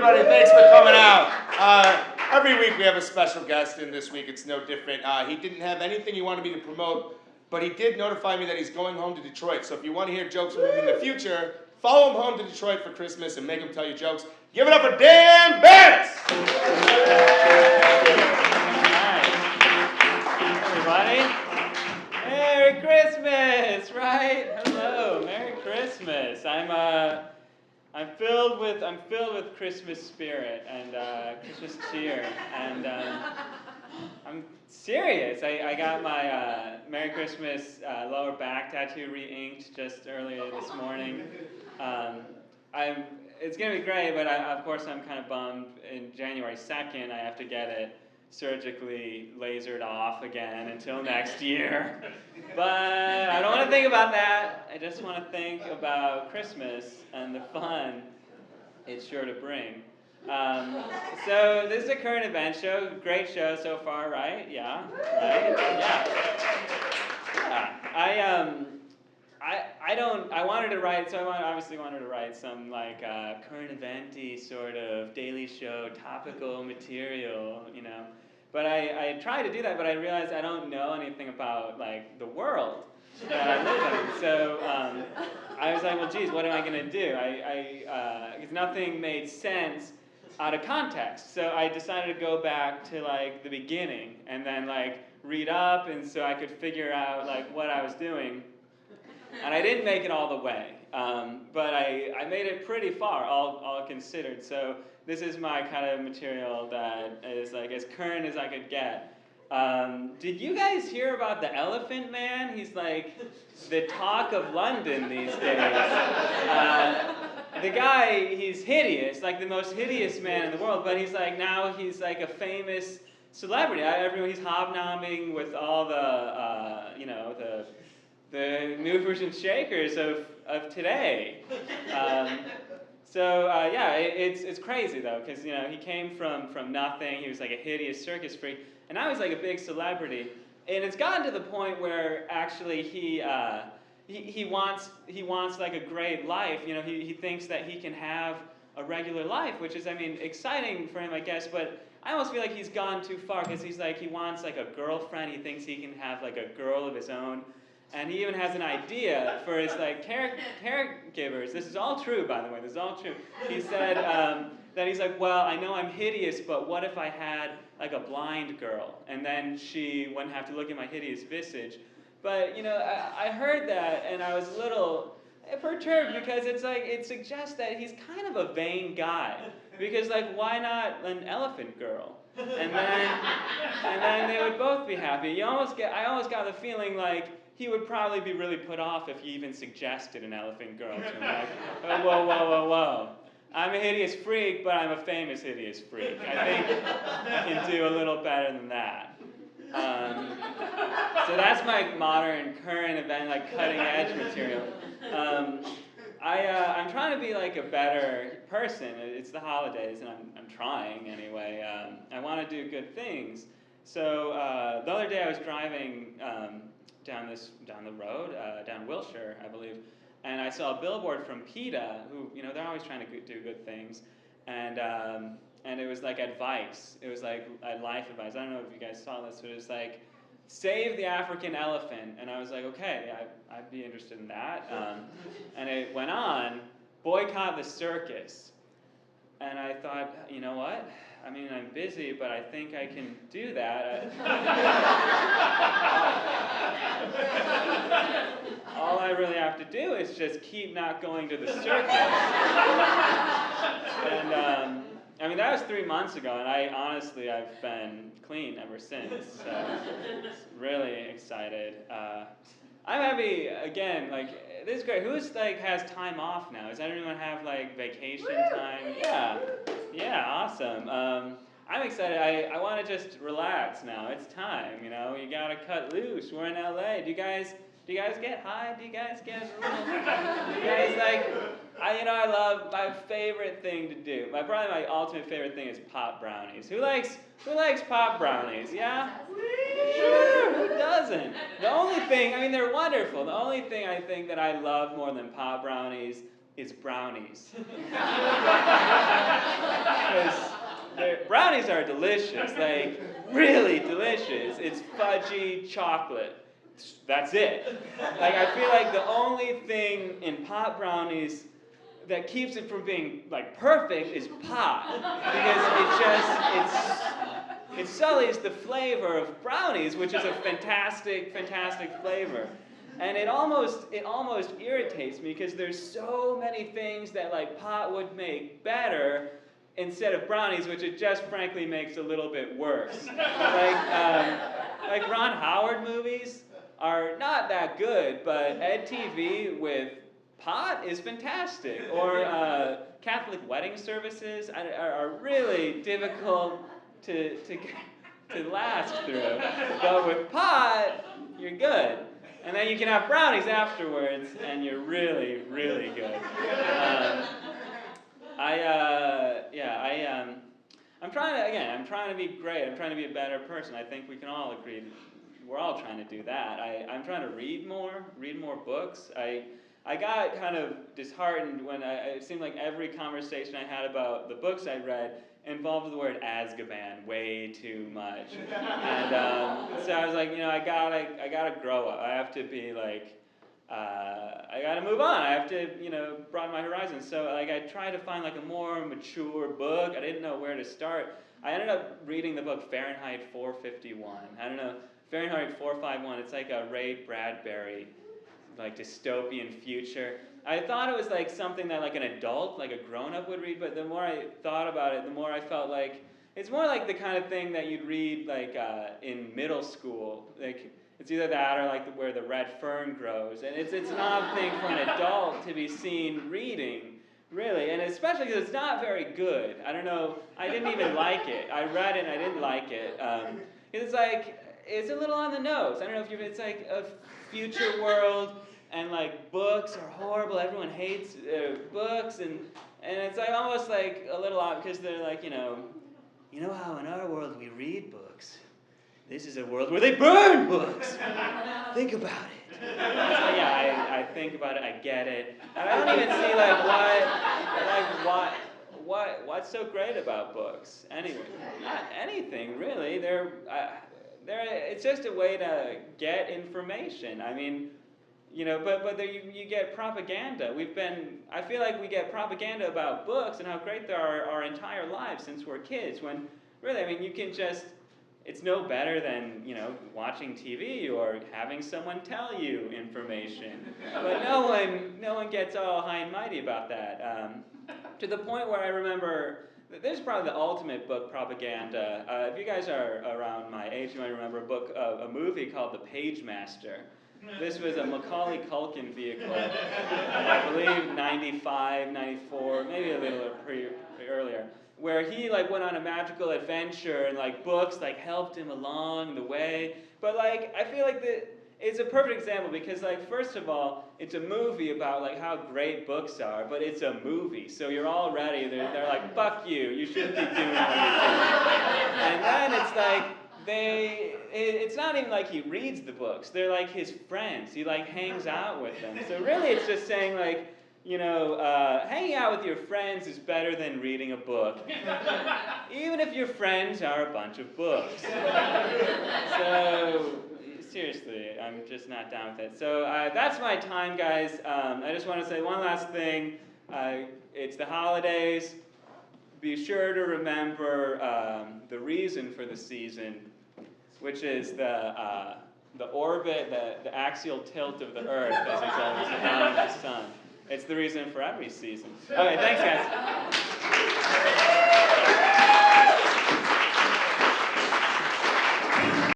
everybody. Thanks for coming out. Every week we have a special guest, and this week it's no different. He didn't have anything he wanted me to promote, but he did notify me that he's going home to Detroit. So if you want to hear jokes from him in the future, follow him home to Detroit for Christmas and make him tell you jokes. Give it up for Dan Banas! Everybody, Merry Christmas, right? Hello, Merry Christmas. I'm filled with Christmas spirit and Christmas cheer, and I'm serious. I got my Merry Christmas lower back tattoo re-inked just earlier this morning. It's gonna be great, but of course I'm kind of bummed. In January 2nd, I have to get it surgically lasered off again until next year. But I don't want to think about that. I just want to think about Christmas and the fun it's sure to bring. So this is a current event show. Great show so far, right? Yeah, right? Yeah. I wanted to write, so obviously wanted to write some like current event-y sort of daily show topical material, you know. But I tried to do that, but I realized I don't know anything about like the world that I live in. So I was like, well, geez, what am I gonna do? Because nothing made sense out of context. So I decided to go back to like the beginning and then like read up, and so I could figure out like what I was doing. And I didn't make it all the way, but I made it pretty far, all considered. So this is my kind of material that is like as current as I could get. Did you guys hear about the Elephant Man? He's like the talk of London these days. The guy, he's hideous, like the most hideous man in the world, but he's like he's like a famous celebrity. He's hobnobbing with all the, the movers and shakers of today. It's crazy though, because he came from nothing. He was like a hideous circus freak, and now he's like a big celebrity. And it's gotten to the point where actually he wants like a great life. He thinks that he can have a regular life, which is exciting for him, I guess. But I almost feel like he's gone too far, because he wants like a girlfriend. He thinks he can have like a girl of his own. And he even has an idea for his like caregivers. This is all true, by the way. This is all true. He said that he's like, well, I know I'm hideous, but what if I had like a blind girl, and then she wouldn't have to look at my hideous visage? But I heard that, and I was a little perturbed, because it's like it suggests that he's kind of a vain guy. Because like, why not an elephant girl? And then they would both be happy. I almost got the feeling like he would probably be really put off if you even suggested an elephant girl to him. Like, oh, whoa. I'm a hideous freak, but I'm a famous hideous freak. I think I can do a little better than that. So that's my modern, current event, like cutting edge material. I'm trying to be like a better person. It's the holidays, and I'm trying anyway. I want to do good things. So the other day I was driving down the road, down Wilshire, I believe, and I saw a billboard from PETA, who, they're always trying to do good things, and it was like advice. It was like life advice. I don't know if you guys saw this, but it was like, save the African elephant, and I was like, okay, I'd be interested in that. And it went on, boycott the circus, and I thought, you know what? I'm busy, but I think I can do that. All I really have to do is just keep not going to the circus. And that was 3 months ago, and I've been clean ever since. So really excited. I'm happy again. Like, this is great. Who's has time off now? Does anyone have vacation time? Yeah, awesome. I'm excited. I want to just relax now. It's time. You gotta cut loose. We're in LA. Do you guys get high? Do you guys get I love my favorite thing to do. Probably my ultimate favorite thing is pop brownies. Who likes pop brownies? Yeah? Sure, who doesn't? The only thing, they're wonderful. The only thing I think that I love more than pop brownies is brownies. Because brownies are delicious, like really delicious. It's fudgy chocolate. That's it. Like I feel like the only thing in pot brownies that keeps it from being like perfect is pot, because it sullies the flavor of brownies, which is a fantastic, fantastic flavor. And it almost irritates me because there's so many things that like pot would make better instead of brownies, which it just frankly makes a little bit worse. Like Ron Howard movies are not that good, but EdTV with pot is fantastic. Or Catholic wedding services are really difficult to last through. But with pot, you're good. And then you can have brownies afterwards, and you're really, really good. I'm trying to be great. I'm trying to be a better person. I think we can all agree. We're all trying to do that. I'm trying to read more books. I got kind of disheartened when it seemed like every conversation I had about the books I read involved the word Azkaban way too much. And so I was like, I gotta grow up. I have to be like, I gotta move on. I have to, broaden my horizons. So like I tried to find like a more mature book. I didn't know where to start. I ended up reading the book Fahrenheit 451. I don't know, Fahrenheit 451. It's like a Ray Bradbury, like dystopian future. I thought it was like something that like an adult, like a grown-up would read, but the more I thought about it, the more I felt like it's more like the kind of thing that you'd read like in middle school. Like it's either that or like where the red fern grows, and it's not a thing for an adult to be seen reading, really, and especially because it's not very good. I don't know. I didn't even like it. I read it and I didn't like it. It's like it's a little on the nose. I don't know if it's like a future world. And like books are horrible. Everyone hates books, and it's like almost like a little odd because they're like, you know how in our world we read books. This is a world where they burn books. Think about it. So yeah, I think about it. I get it. And I don't even see what's so great about books. Anyway, not anything really. It's just a way to get information. I mean. But there you get propaganda. I feel like we get propaganda about books and how great they are our entire lives since we're kids, when really, I mean, it's no better than, watching TV or having someone tell you information. But no one gets all high and mighty about that. To the point where I remember, this is probably the ultimate book propaganda. If you guys are around my age, you might remember a movie called The Page Master. This was a Macaulay Culkin vehicle, I believe 95, 94, maybe a little earlier, where he like went on a magical adventure and like books like helped him along the way. But like I feel like it's a perfect example because like first of all, it's a movie about like how great books are, but it's a movie, so you're already they're like fuck you, you shouldn't be doing what you're doing. And then it's like. It's not even like he reads the books. They're like his friends. He like hangs out with them. So really it's just saying like, hanging out with your friends is better than reading a book. Even if your friends are a bunch of books. So, seriously, I'm just not down with it. So that's my time, guys. I just want to say one last thing. It's the holidays. Be sure to remember the reason for the season, which is the orbit, the axial tilt of the Earth as it goes around the sun. It's the reason for every season. Okay, thanks, guys.